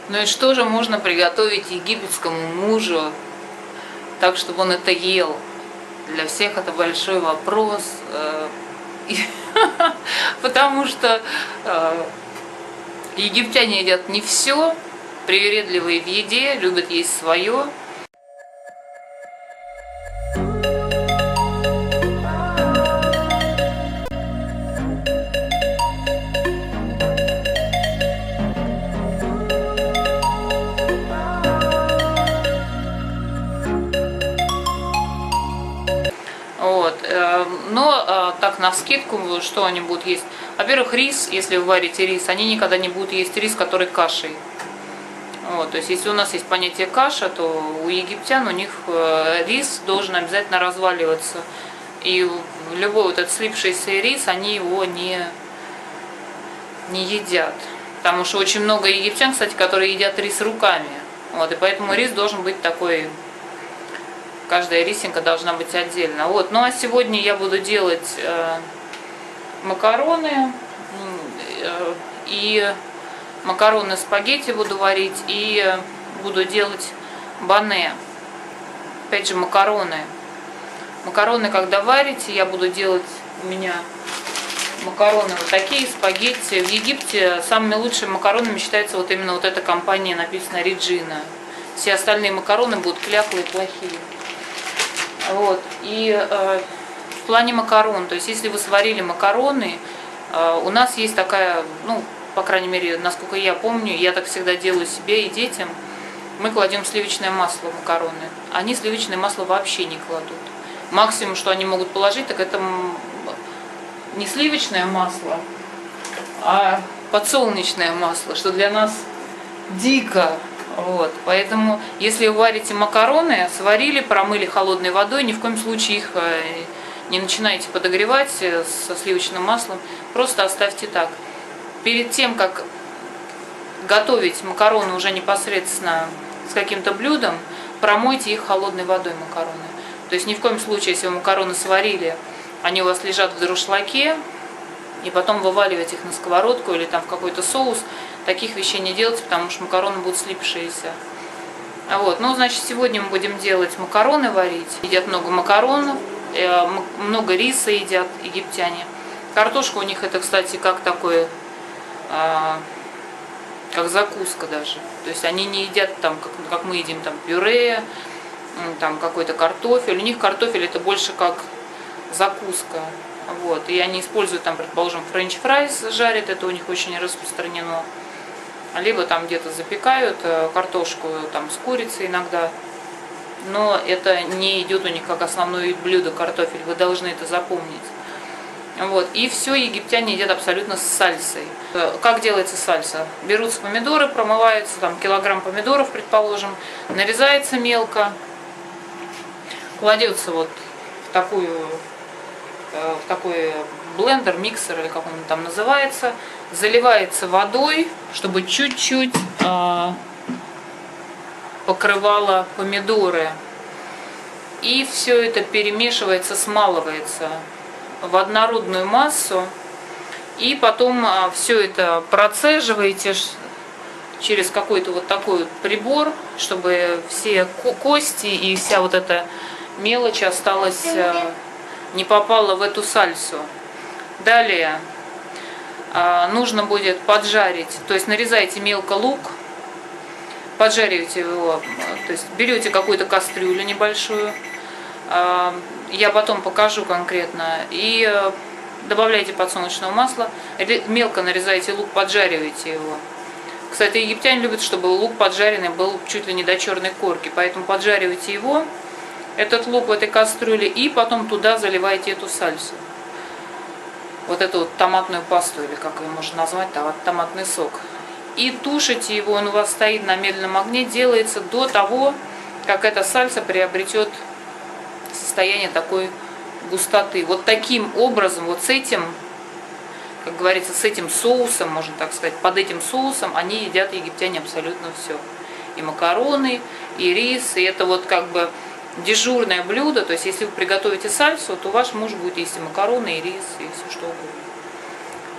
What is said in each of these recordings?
Ну и что же можно приготовить египетскому мужу так, чтобы он это ел? Для всех это большой вопрос, потому что египтяне едят не все, привередливые в еде, любят есть свое. Вот. Но так навскидку, что они будут есть? Во-первых, рис, если вы варите рис, они никогда не будут есть рис, который кашей. Вот. То есть, если у нас есть понятие каша, то у египтян у них рис должен обязательно разваливаться. И любой вот этот слипшийся рис, они его не едят. Потому что очень много египтян, кстати, которые едят рис руками. Вот. И поэтому рис должен быть такой... Каждая рисинка должна быть отдельно. Вот. Ну а сегодня я буду делать макароны и макароны спагетти буду варить и буду делать бане. Опять же макароны. Макароны, когда варите, я буду делать, у меня макароны вот такие, спагетти. В Египте самыми лучшими макаронами считается вот именно вот эта компания, написано Реджина. Все остальные макароны будут кляклые, плохие. Вот. И в плане макарон, то есть если вы сварили макароны, у нас есть такая, ну, по крайней мере, насколько я помню, я так всегда делаю себе и детям, мы кладем сливочное масло в макароны. Они сливочное масло вообще не кладут. Максимум, что они могут положить, так это не сливочное масло, а подсолнечное масло, что для нас дико. Вот. Поэтому, если вы варите макароны, сварили, промыли холодной водой, ни в коем случае их не начинайте подогревать со сливочным маслом, просто оставьте так. Перед тем, как готовить макароны уже непосредственно с каким-то блюдом, промойте их холодной водой, макароны. То есть ни в коем случае, если вы макароны сварили, они у вас лежат в дуршлаге, и потом вываливать их на сковородку или там в какой-то соус, таких вещей не делать, потому что макароны будут слипшиеся. Вот. Ну, значит, сегодня мы будем делать макароны варить. Едят много макаронов, много риса едят египтяне. Картошка у них это, кстати, как такое, как закуска даже. То есть они не едят там, как мы едим, там пюре, там какой-то картофель. У них картофель это больше как закуска. Вот. И они используют там, предположим, френч-фрайс жарят, это у них очень распространено. Либо там где-то запекают картошку там с курицей иногда. Но это не идет у них как основное блюдо картофель, вы должны это запомнить. Вот. И все египтяне едят абсолютно с сальсой. Как делается сальса? Берутся помидоры, промываются, там килограмм помидоров, предположим, нарезается мелко, кладется вот в такой блендер, миксер или как он там называется, заливается водой, чтобы чуть-чуть покрывало помидоры. И все это перемешивается, смалывается в однородную массу. И потом все это процеживаете через какой-то вот такой вот прибор, чтобы все кости и вся вот эта мелочь осталась, не попала в эту сальсу. Далее нужно будет поджарить, то есть нарезайте мелко лук, поджаривайте его, то есть берете какую-то кастрюлю небольшую, я потом покажу конкретно, и добавляйте подсолнечного масла, мелко нарезайте лук, поджаривайте его. Кстати, египтяне любят, чтобы лук поджаренный был чуть ли не до черной корки, поэтому поджаривайте его, этот лук в этой кастрюле, и потом туда заливаете эту сальсу. Вот эту вот томатную пасту, или как ее можно назвать, томатный сок. И тушите его, он у вас стоит на медленном огне, делается до того, как эта сальса приобретет состояние такой густоты. Вот таким образом, вот с этим, как говорится, с этим соусом, можно так сказать, под этим соусом они едят, египтяне, абсолютно все. И макароны, и рис, и это вот как бы дежурное блюдо, то есть если вы приготовите сальсу, то ваш муж будет есть и макароны, и рис, и все что угодно.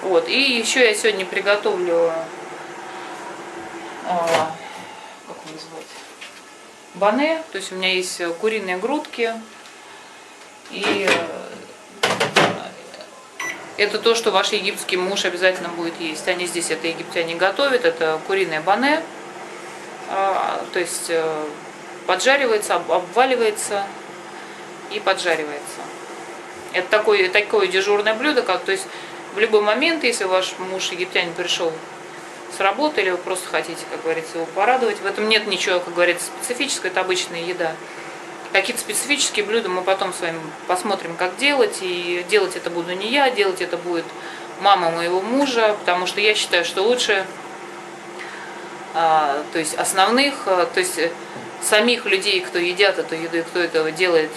Вот. И еще я сегодня приготовлю назвать, бане. То есть у меня есть куриные грудки. И это то, что ваш египетский муж обязательно будет есть. Они здесь это египтяне готовят. Это куриное бане. То есть поджаривается, обваливается и поджаривается. Это такое дежурное блюдо, то есть в любой момент, если ваш муж египтянин пришел с работы, или вы просто хотите, как говорится, его порадовать, в этом нет ничего, как говорится, специфического, это обычная еда. Какие-то специфические блюда мы потом с вами посмотрим, как делать, и делать это буду не я, делать это будет мама моего мужа, потому что я считаю, что лучше, то есть основных, то есть самих людей, кто едят эту еду и кто этого делает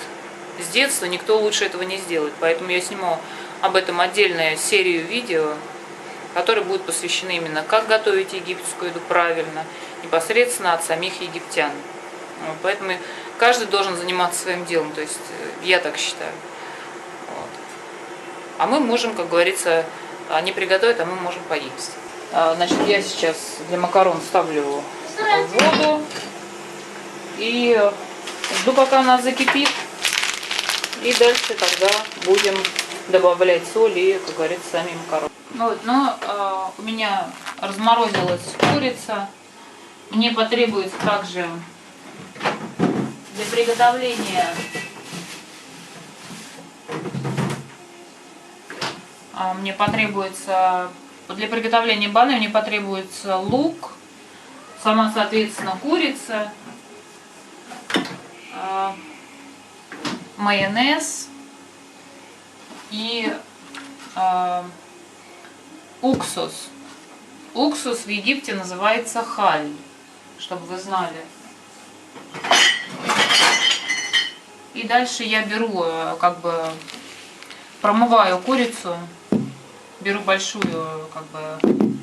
с детства, никто лучше этого не сделает. Поэтому я сниму об этом отдельную серию видео, которые будут посвящены именно как готовить египетскую еду правильно, непосредственно от самих египтян. Поэтому каждый должен заниматься своим делом, то есть я так считаю. Вот. А мы можем, как говорится, они приготовят, а мы можем поесть. Значит, я сейчас для макарон ставлю воду и жду, пока она закипит. И дальше тогда будем добавлять соль и, как говорится, сами макароны. Вот, но у меня разморозилась курица. Мне потребуется также для приготовления для приготовления баны мне потребуется лук, сама, соответственно, курица, майонез и уксус. Уксус в Египте называется халь, чтобы вы знали. И дальше я беру, как бы, промываю курицу, беру большую, как бы,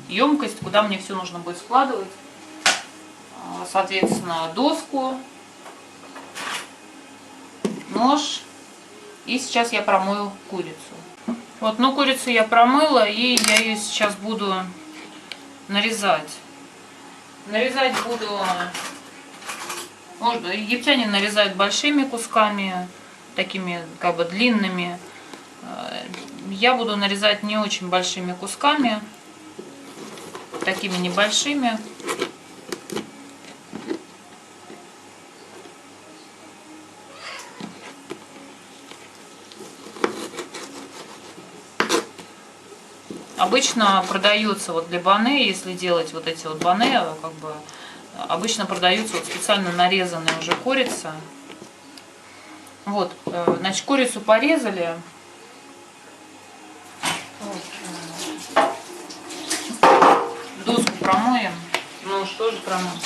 емкость, куда мне все нужно будет складывать. Соответственно, доску, нож. И сейчас я промою курицу. Вот, ну, курицу я промыла, и я ее сейчас буду нарезать. Нарезать буду... Может, египтяне нарезают большими кусками, такими, как бы, длинными. Я буду нарезать не очень большими кусками, такими небольшими. Обычно продается вот для бане, если делать вот эти вот бане, как бы, обычно продаются вот специально нарезанная уже курица. Вот, значит, курицу порезали. Вот. Доску промоем. Ну что же промоем?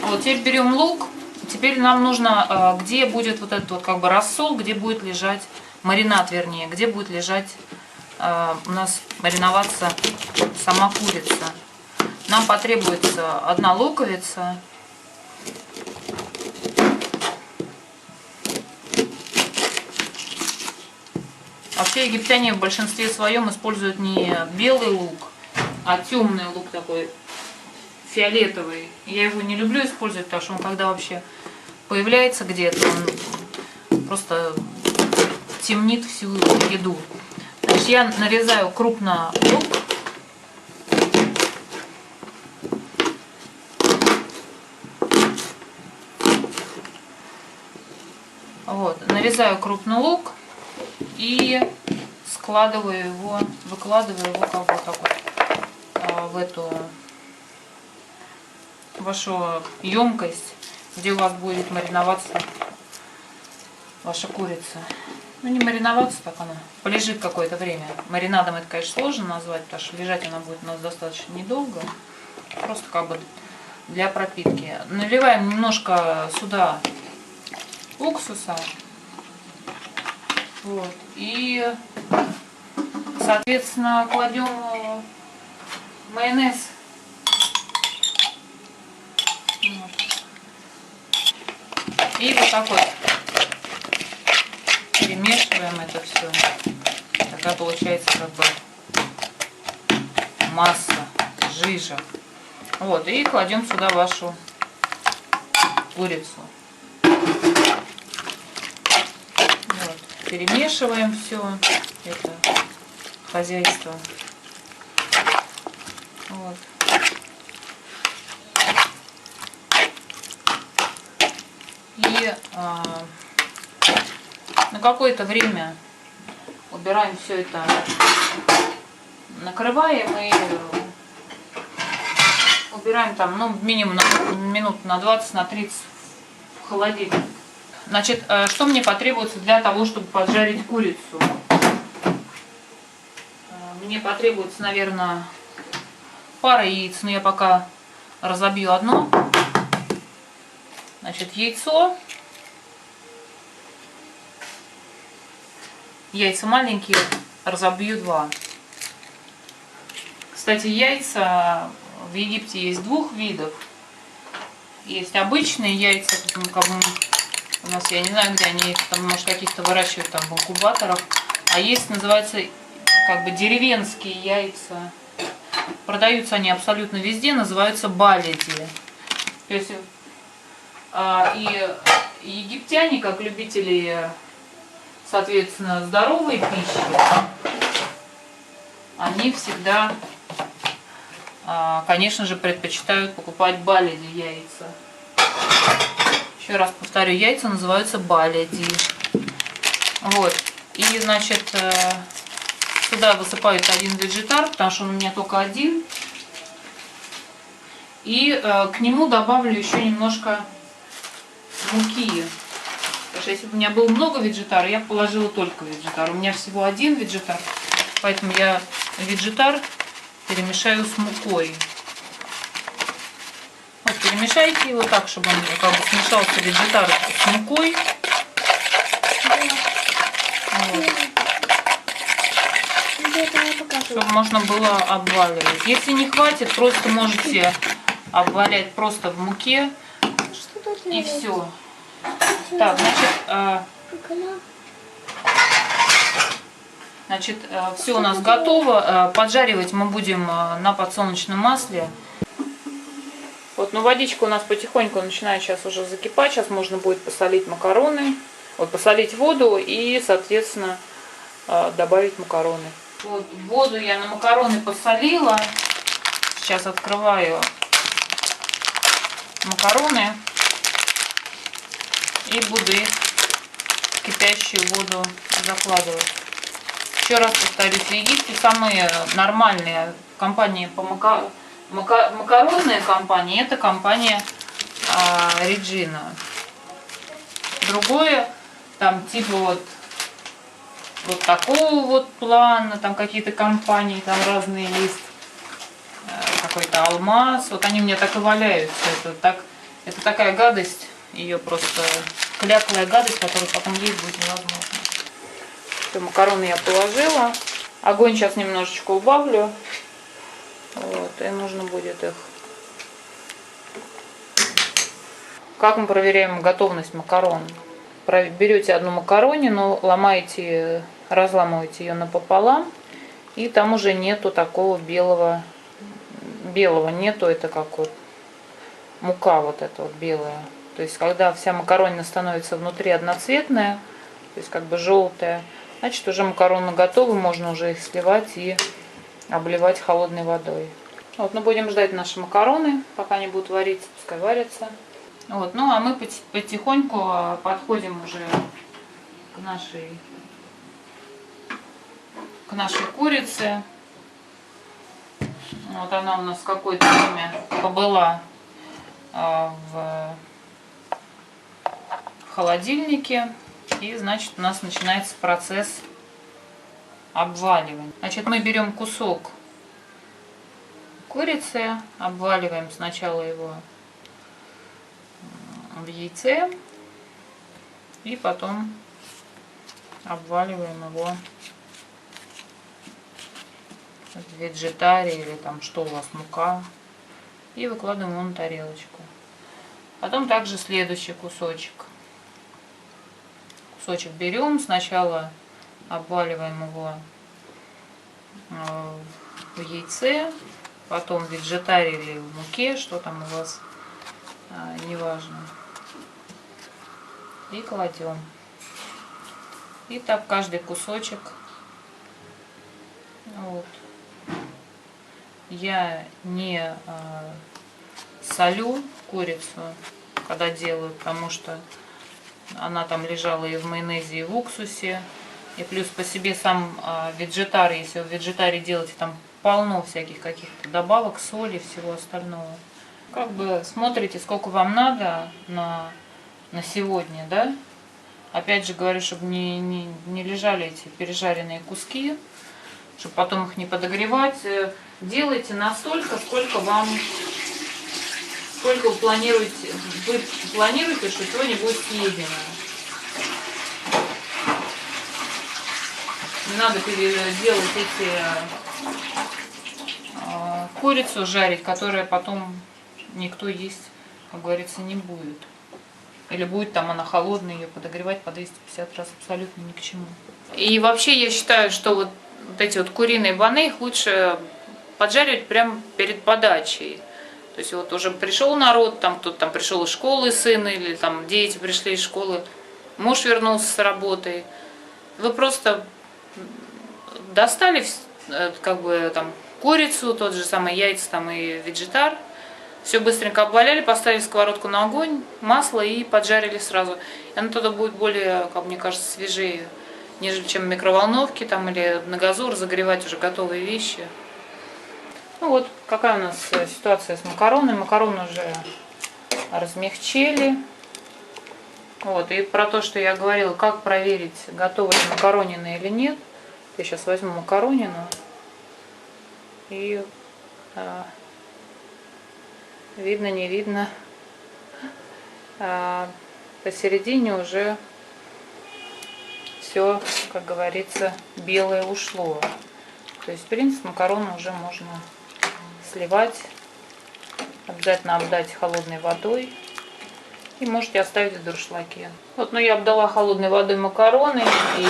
Вот, теперь берем лук. Теперь нам нужно, где будет вот этот вот, как бы, рассол, где будет лежать, маринад, вернее, где будет лежать у нас мариноваться сама курица. Нам потребуется 1 луковица, вообще египтяне в большинстве своем используют не белый лук, а темный лук, такой фиолетовый. Я его не люблю использовать, потому что он, когда вообще появляется где-то, он просто темнит всю еду. Значит, я нарезаю крупно лук. Вот, нарезаю крупный лук и складываю его, выкладываю его, как бы, вот так вот, в эту вашу емкость, где у вас будет мариноваться ваша курица. Ну, не мариноваться, так она полежит какое-то время. Маринадом это, конечно, сложно назвать, потому что лежать она будет у нас достаточно недолго. Просто, как бы, для пропитки. Наливаем немножко сюда уксуса. Вот. И, соответственно, кладем майонез. Вот. И вот так вот перемешиваем это все. Такая получается, как бы, масса, жижа. Вот, и кладем сюда вашу курицу. Вот, перемешиваем все это хозяйство. Вот. И на какое-то время убираем все это, накрываем и убираем там, ну, минимум минут на 20, на 30 в холодильник. Значит, что мне потребуется для того, чтобы поджарить курицу? Мне потребуется, наверное, пара яиц, но я пока разобью одно. Значит, яйцо. Яйца маленькие, разобью 2. Кстати, яйца в Египте есть 2 видов. Есть обычные яйца, у нас, я не знаю, где они, там, может, каких-то выращивают там в инкубаторах. А есть, называется, как бы деревенские яйца. Продаются они абсолютно везде, называются баледи. То есть, и египтяне, как любители, соответственно, здоровой пищи, они всегда, конечно же, предпочитают покупать баледи яйца. Еще раз повторю, яйца называются баледи. Вот. И, значит, сюда высыпают 1 вегетар, потому что он у меня только 1. И к нему добавлю еще немножко муки. Потому что если бы у меня было много вегетара, я бы положила только вегетар. У меня всего 1 вегетар, поэтому я вегетар перемешаю с мукой. Вот, перемешайте его так, чтобы он как бы смешался вегетар с мукой. Вот. Чтобы можно было обваливать. Если не хватит, просто можете обвалять просто в муке. И все. Так, значит, все у нас готово. Поджаривать мы будем на подсолнечном масле. Вот, ну водичка у нас потихоньку начинает сейчас уже закипать. Сейчас можно будет посолить макароны, вот, посолить воду и, соответственно, добавить макароны. Вот, воду я на макароны посолила. Сейчас открываю макароны и буду их в кипящую воду закладывать. Еще раз повторюсь, в Египте самые нормальные компании по макаронные компании, это компания Реджина. Другое, там типа вот такого вот плана, там какие-то компании, там разные есть, какой-то алмаз, вот они у меня так и валяются. Это такая гадость, ее просто кляклая гадость, которую потом есть будет невозможно. Все, макароны я положила. Огонь сейчас немножечко убавлю. Вот, и нужно будет их. Как мы проверяем готовность макарон? Берете одну макаронину, ломаете, разламываете ее напополам, и там уже нету такого белого нету, это как вот мука вот эта вот белая. То есть когда вся макаронина становится внутри одноцветная, то есть как бы желтая, значит уже макароны готовы, можно уже их сливать и обливать холодной водой. Вот, мы будем ждать наши макароны, пока они будут вариться, пускай варятся. Вот, ну а мы потихоньку подходим уже к нашей курице. Вот она у нас какое-то время побыла в холодильнике. И, значит, у нас начинается процесс обваливания. Значит, мы берем кусок курицы, обваливаем сначала его в яйце и потом обваливаем его в вегетаре или там что у вас, мука, и выкладываем его на тарелочку. Потом также следующий кусочек берем, сначала обваливаем его в яйце, потом в веджетаре или в муке, что там у вас, неважно. И кладем. И так каждый кусочек. Вот. Я не солю курицу, когда делаю, потому что она там лежала и в майонезе, и в уксусе. И плюс по себе сам веджетар, если вы в веджетаре делаете, там полно всяких каких-то добавок, соли, всего остального. Как бы смотрите, сколько вам надо на сегодня, да? Опять же говорю, чтобы не лежали эти пережаренные куски, чтобы потом их не подогревать. Делайте настолько, сколько вы планируете, что сегодня будет съедено. Не надо делать эти курицу жарить, которая потом никто есть, как говорится, не будет. Или будет там она холодная, ее подогревать по 250 раз абсолютно ни к чему. И вообще я считаю, что вот эти вот куриные бане, их лучше поджаривать прямо перед подачей. То есть вот уже пришел народ, там кто-то там пришел из школы, сын, или там дети пришли из школы, муж вернулся с работы. Вы просто достали как бы там курицу, тот же самый яйца там и веджетар, все быстренько обваляли, поставили сковородку на огонь, масло и поджарили сразу. И оно тогда будет более, как мне кажется, свежее, нежели чем в микроволновке там или на газу разогревать уже готовые вещи. Ну вот, какая у нас ситуация с макароной. Макароны уже размягчили. Вот, и про то, что я говорила, как проверить, готовы ли макаронины или нет. Я сейчас возьму макаронину и видно, не видно, посередине уже все, как говорится, белое ушло. То есть, в принципе, макароны уже можно сливать, обязательно обдать холодной водой. И можете оставить в дуршлаге. Вот, но я обдала холодной водой макароны и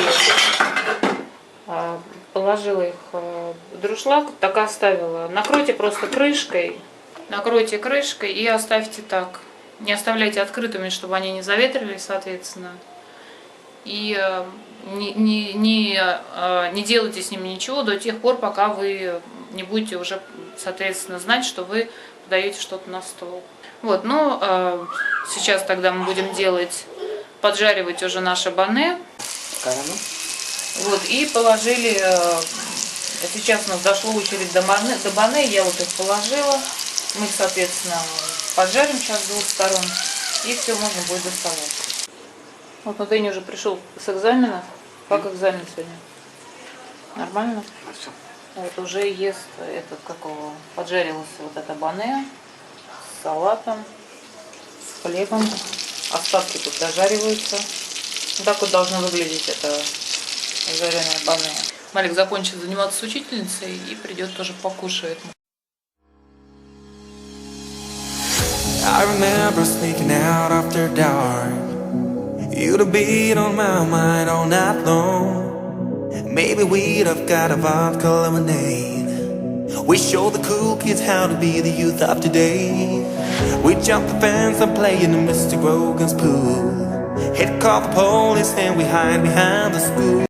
положила их в дуршлаг, так оставила. Накройте просто крышкой. Накройте крышкой и оставьте так. Не оставляйте открытыми, чтобы они не заветрились, соответственно. И не делайте с ними ничего до тех пор, пока вы не будете уже, соответственно, знать, что вы подаете что-то на стол. Вот, ну, сейчас тогда мы будем поджаривать уже наше бане. Вот, и положили, сейчас у нас дошла очередь до бане, я вот их положила. Мы их, соответственно, поджарим сейчас с двух сторон, и все, можно будет доставать. Вот, ну, Дэнни уже пришел с экзамена. Как экзамен сегодня? Нормально? Вот, уже ест поджарилось вот это бане с салатом, с хлебом. Остатки тут дожариваются. Вот так вот должно выглядеть это жареное бане. Малик закончит заниматься с учительницей и придет тоже покушает. I remember sneaking out after dark. You'd have been on my mind all night long. Maybe we'd have got a vodka lemonade. We show the cool kids how to be the youth of today. We jump the fence and play in Mr. Grogan's pool. He'd call the police and we hide behind the school.